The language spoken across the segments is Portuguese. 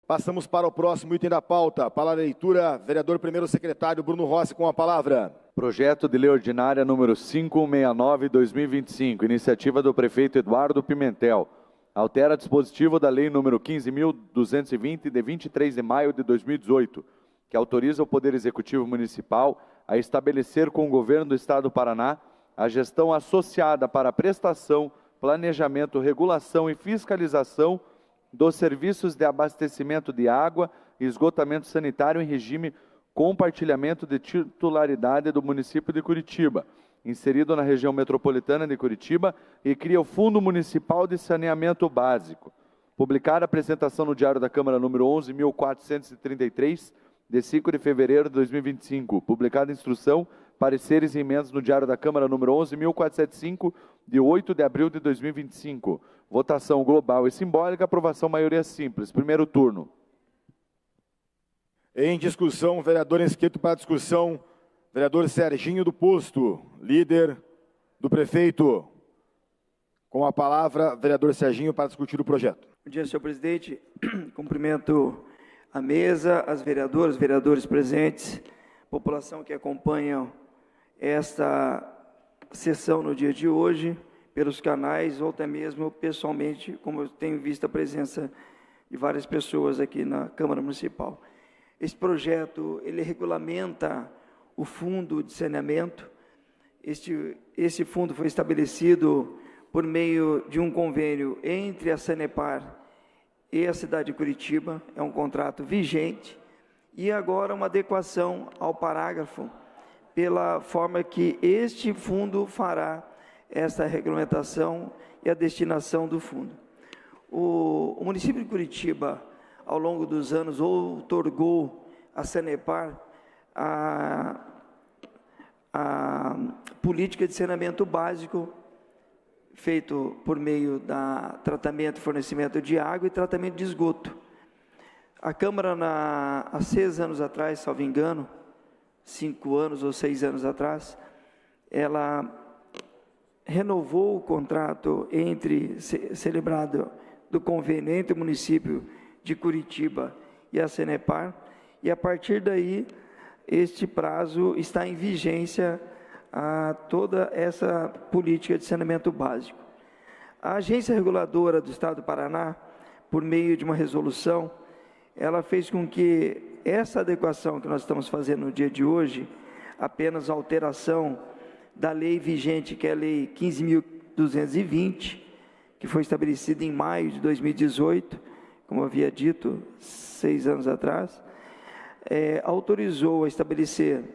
Passamos para o próximo item da pauta. Para a leitura, vereador primeiro secretário Bruno Rossi com a palavra. Projeto de Lei Ordinária número 569/2025, iniciativa do prefeito Eduardo Pimentel. Altera dispositivo da Lei número 15.220, de 23 de maio de 2018, que autoriza o Poder Executivo Municipal a estabelecer com o Governo do Estado do Paraná a gestão associada para prestação, planejamento, regulação e fiscalização dos serviços de abastecimento de água e esgotamento sanitário em regime compartilhamento de titularidade do município de Curitiba, inserido na região metropolitana de Curitiba, e cria o Fundo Municipal de Saneamento Básico. Publicar a apresentação no Diário da Câmara número 11.433, de 5 de fevereiro de 2025. Publicada instrução, pareceres e emendas no Diário da Câmara número 11.475, de 8 de abril de 2025. Votação global e simbólica, aprovação maioria simples. Primeiro turno. Em discussão, vereador inscrito para discussão, vereador Serginho do Posto, líder do prefeito. Com a palavra, vereador Serginho, para discutir o projeto. Bom dia, senhor presidente. Cumprimento a mesa, as vereadoras, vereadores presentes, população que acompanha esta sessão no dia de hoje, pelos canais ou até mesmo pessoalmente, como eu tenho visto a presença de várias pessoas aqui na Câmara Municipal. Esse projeto, ele regulamenta o fundo de saneamento. Esse fundo foi estabelecido por meio de um convênio entre a Sanepar e a cidade de Curitiba, é um contrato vigente, e agora uma adequação ao parágrafo, pela forma que este fundo fará esta regulamentação e a destinação do fundo. O município de Curitiba, ao longo dos anos, outorgou a Sanepar a política de saneamento básico, feito por meio da tratamento e fornecimento de água e tratamento de esgoto. A Câmara, há 6 anos atrás, salvo engano, 5 anos ou 6 anos atrás, ela renovou o contrato celebrado do convênio entre o município de Curitiba e a Sanepar, e a partir daí, este prazo está em vigência a toda essa política de saneamento básico. A Agência Reguladora do Estado do Paraná, por meio de uma resolução, ela fez com que essa adequação que nós estamos fazendo no dia de hoje, apenas a alteração da lei vigente, que é a Lei 15.220, que foi estabelecida em maio de 2018, como eu havia dito, 6 anos atrás, autorizou a estabelecer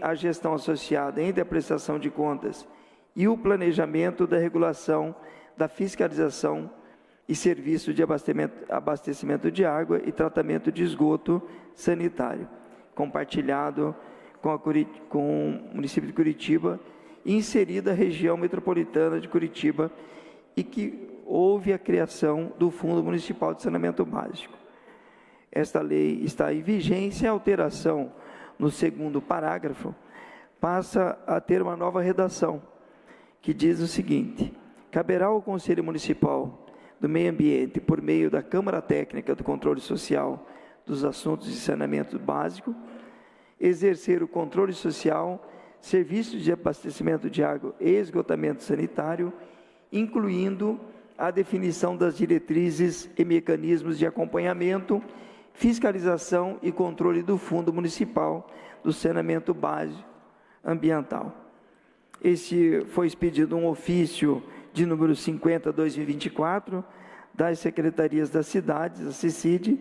a gestão associada entre a prestação de contas e o planejamento da regulação da fiscalização e serviço de abastecimento de água e tratamento de esgoto sanitário, compartilhado com o município de Curitiba, inserida a região metropolitana de Curitiba, e que houve a criação do Fundo Municipal de Saneamento Básico. Esta lei está em vigência. A alteração no segundo parágrafo passa a ter uma nova redação, que diz o seguinte: caberá ao Conselho Municipal do Meio Ambiente, por meio da Câmara Técnica do Controle Social dos Assuntos de Saneamento Básico, exercer o controle social, serviços de abastecimento de água e esgotamento sanitário, incluindo a definição das diretrizes e mecanismos de acompanhamento, fiscalização e controle do Fundo Municipal do Saneamento Básico Ambiental. Este foi expedido um ofício de número 50/2024 das Secretarias das Cidades, a CECID,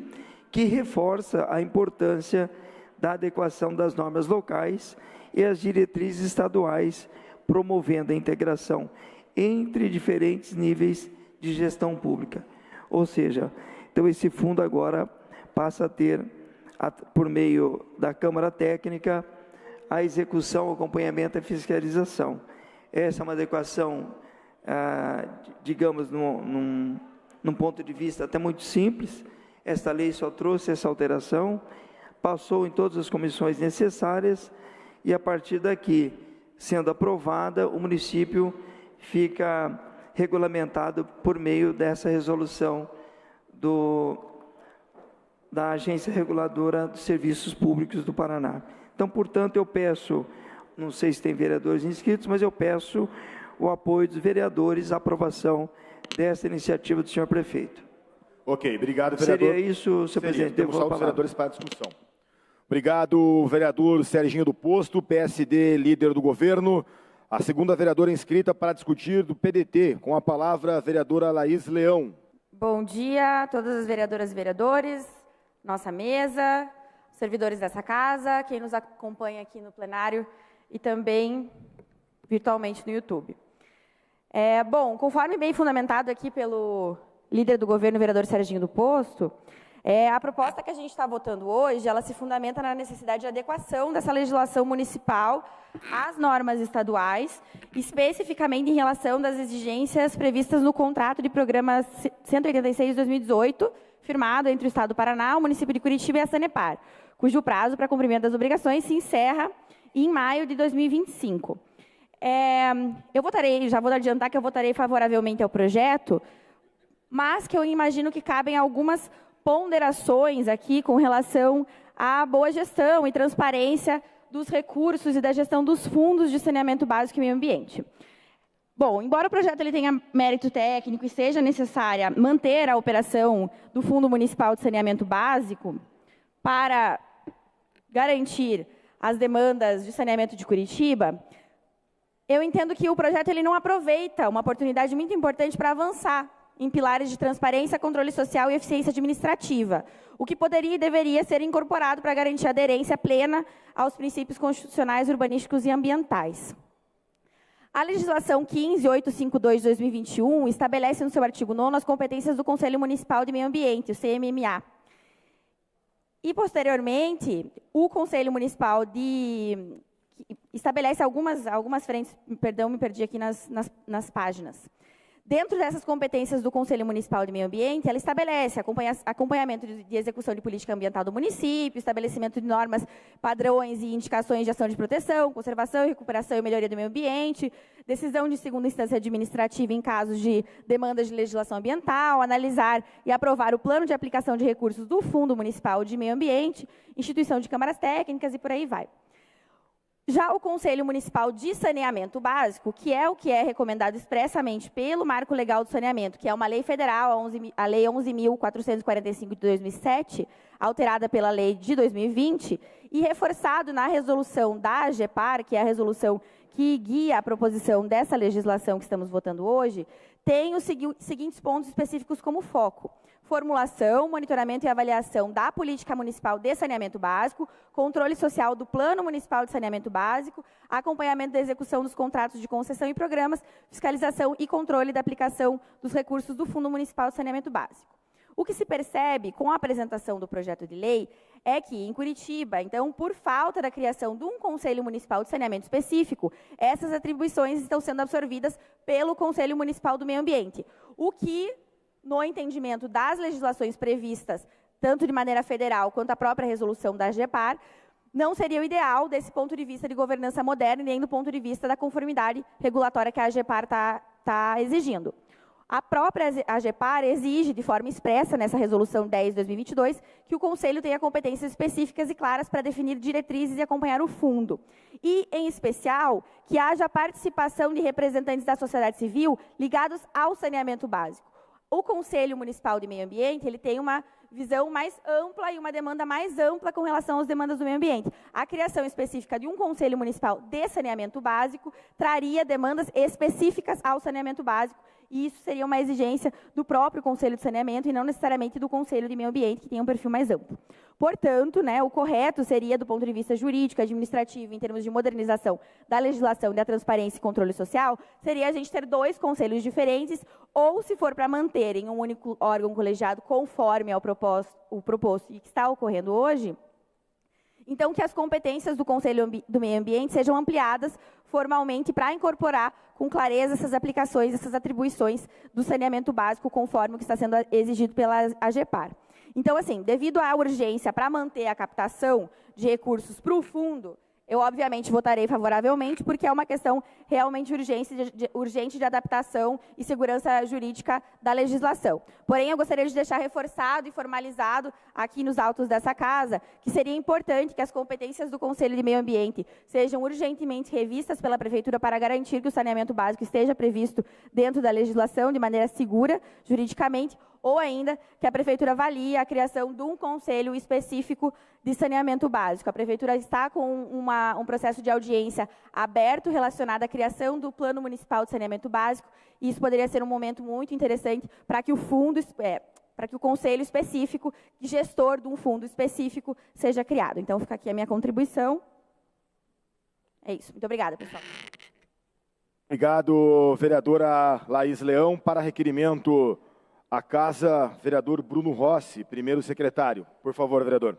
que reforça a importância da adequação das normas locais e as diretrizes estaduais, promovendo a integração entre diferentes níveis de gestão pública. Ou seja, então esse fundo agora passa a ter, por meio da Câmara Técnica, a execução, o acompanhamento e a fiscalização. Essa é uma adequação, digamos, num ponto de vista até muito simples. Esta lei só trouxe essa alteração, passou em todas as comissões necessárias, e a partir daqui, sendo aprovada, o município fica regulamentado por meio dessa resolução da Agência Reguladora dos Serviços Públicos do Paraná. Então, portanto, eu peço, não sei se tem vereadores inscritos, mas eu peço o apoio dos vereadores à aprovação dessa iniciativa do senhor prefeito. Ok, obrigado, vereador. Seria isso, senhor presidente. Temos só os vereadores para a discussão. Obrigado, vereador Serginho do Posto, PSD, líder do governo. A segunda vereadora inscrita para discutir do PDT, com a palavra a vereadora Laís Leão. Bom dia a todas as vereadoras e vereadores, nossa mesa, servidores dessa casa, quem nos acompanha aqui no plenário e também virtualmente no YouTube. Bom, conforme bem fundamentado aqui pelo líder do governo, vereador Serginho do Posto, a proposta que a gente está votando hoje, ela se fundamenta na necessidade de adequação dessa legislação municipal às normas estaduais, especificamente em relação das exigências previstas no contrato de programa 186 de 2018, firmado entre o Estado do Paraná, o município de Curitiba e a Sanepar, cujo prazo para cumprimento das obrigações se encerra em maio de 2025. Já vou adiantar que eu votarei favoravelmente ao projeto, mas que eu imagino que cabem algumas ponderações aqui com relação à boa gestão e transparência dos recursos e da gestão dos fundos de saneamento básico e meio ambiente. Bom, embora o projeto ele tenha mérito técnico e seja necessária manter a operação do Fundo Municipal de Saneamento Básico para garantir as demandas de saneamento de Curitiba, eu entendo que o projeto ele não aproveita uma oportunidade muito importante para avançar em pilares de transparência, controle social e eficiência administrativa, o que poderia e deveria ser incorporado para garantir aderência plena aos princípios constitucionais, urbanísticos e ambientais. A legislação 15852 de 2021 estabelece no seu artigo 9º as competências do Conselho Municipal de Meio Ambiente, o CMMA. E, posteriormente, o Conselho Municipal estabelece algumas frentes, perdão, me perdi aqui nas páginas. Dentro dessas competências do Conselho Municipal de Meio Ambiente, ela estabelece acompanhamento de execução de política ambiental do município, estabelecimento de normas, padrões e indicações de ação de proteção, conservação, recuperação e melhoria do meio ambiente, decisão de segunda instância administrativa em casos de demandas de legislação ambiental, analisar e aprovar o plano de aplicação de recursos do Fundo Municipal de Meio Ambiente, instituição de câmaras técnicas e por aí vai. Já o Conselho Municipal de Saneamento Básico, que é o que é recomendado expressamente pelo Marco Legal do Saneamento, que é uma lei federal, a Lei 11.445 de 2007, alterada pela Lei de 2020, e reforçado na resolução da AGEPAR, que é a resolução que guia a proposição dessa legislação que estamos votando hoje, tem os seguintes pontos específicos como foco: formulação, monitoramento e avaliação da política municipal de saneamento básico, controle social do Plano Municipal de Saneamento Básico, acompanhamento da execução dos contratos de concessão e programas, fiscalização e controle da aplicação dos recursos do Fundo Municipal de Saneamento Básico. O que se percebe com a apresentação do projeto de lei é que, em Curitiba, então, por falta da criação de um Conselho Municipal de Saneamento específico, essas atribuições estão sendo absorvidas pelo Conselho Municipal do Meio Ambiente, o que, no entendimento das legislações previstas, tanto de maneira federal quanto a própria resolução da AGEPAR, não seria o ideal desse ponto de vista de governança moderna e nem do ponto de vista da conformidade regulatória que a AGEPAR está exigindo. A própria AGEPAR exige, de forma expressa, nessa resolução 10 de 2022, que o Conselho tenha competências específicas e claras para definir diretrizes e acompanhar o fundo. E, em especial, que haja participação de representantes da sociedade civil ligados ao saneamento básico. O Conselho Municipal de Meio Ambiente ele tem uma visão mais ampla e uma demanda mais ampla com relação às demandas do meio ambiente. A criação específica de um Conselho Municipal de Saneamento Básico traria demandas específicas ao saneamento básico, e isso seria uma exigência do próprio Conselho de Saneamento e não necessariamente do Conselho de Meio Ambiente, que tem um perfil mais amplo. Portanto, o correto seria, do ponto de vista jurídico, administrativo, em termos de modernização da legislação da transparência e controle social, seria a gente ter dois conselhos diferentes, ou, se for para manter em um único órgão colegiado, conforme ao proposto e que está ocorrendo hoje, então que as competências do Conselho do Meio Ambiente sejam ampliadas formalmente para incorporar com clareza essas aplicações, essas atribuições do saneamento básico, conforme o que está sendo exigido pela AGEPAR. Então, assim, devido à urgência para manter a captação de recursos para o fundo, Eu, obviamente, votarei favoravelmente, porque é uma questão realmente urgente de adaptação e segurança jurídica da legislação. Porém, eu gostaria de deixar reforçado e formalizado aqui nos autos dessa Casa que seria importante que as competências do Conselho de Meio Ambiente sejam urgentemente revistas pela Prefeitura para garantir que o saneamento básico esteja previsto dentro da legislação de maneira segura, juridicamente, ou ainda que a Prefeitura avalie a criação de um conselho específico de saneamento básico. A Prefeitura está com um processo de audiência aberto relacionado à criação do Plano Municipal de Saneamento Básico, e isso poderia ser um momento muito interessante para que o conselho específico, gestor de um fundo específico, seja criado. Então, fica aqui a minha contribuição. É isso. Muito obrigada, pessoal. Obrigado, vereadora Laís Leão. Para requerimento, a Casa, vereador Bruno Rossi, primeiro secretário. Por favor, vereador.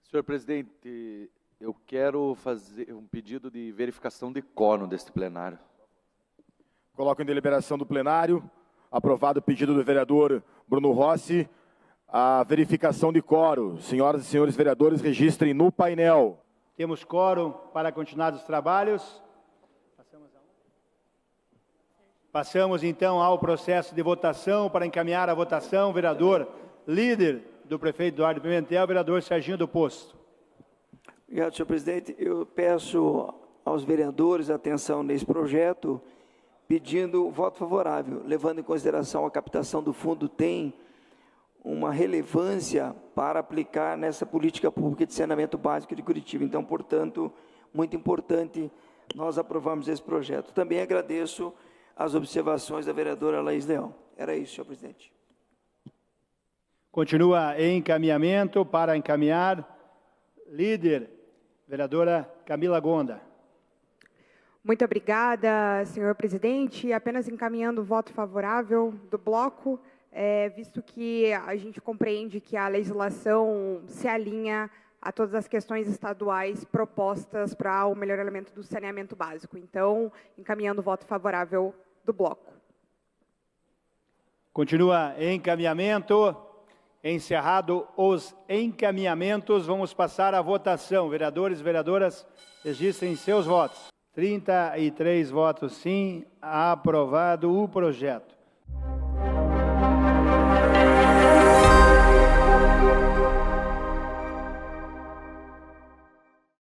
Senhor presidente, eu quero fazer um pedido de verificação de quórum deste plenário. Coloco em deliberação do plenário, aprovado o pedido do vereador Bruno Rossi, a verificação de quórum. Senhoras e senhores vereadores, registrem no painel. Temos quórum para continuar os trabalhos. Passamos, então, ao processo de votação. Para encaminhar a votação, vereador líder do prefeito Eduardo Pimentel, vereador Serginho do Posto. Obrigado, senhor presidente. Eu peço aos vereadores atenção nesse projeto, pedindo voto favorável, levando em consideração a captação do fundo tem uma relevância para aplicar nessa política pública de saneamento básico de Curitiba. Então, portanto, muito importante nós aprovarmos esse projeto. Também agradeço as observações da vereadora Laís Leão. Era isso, senhor presidente. Continua em encaminhamento. Para encaminhar, líder, vereadora Camila Gonda. Muito obrigada, senhor presidente. Apenas encaminhando o voto favorável do bloco, visto que a gente compreende que a legislação se alinha a todas as questões estaduais propostas para o melhoramento do saneamento básico. Então, encaminhando o voto favorável do bloco. Continua em encaminhamento. Encerrado os encaminhamentos, vamos passar à votação. Vereadores e vereadoras, registrem seus votos. 33 votos sim, aprovado o projeto.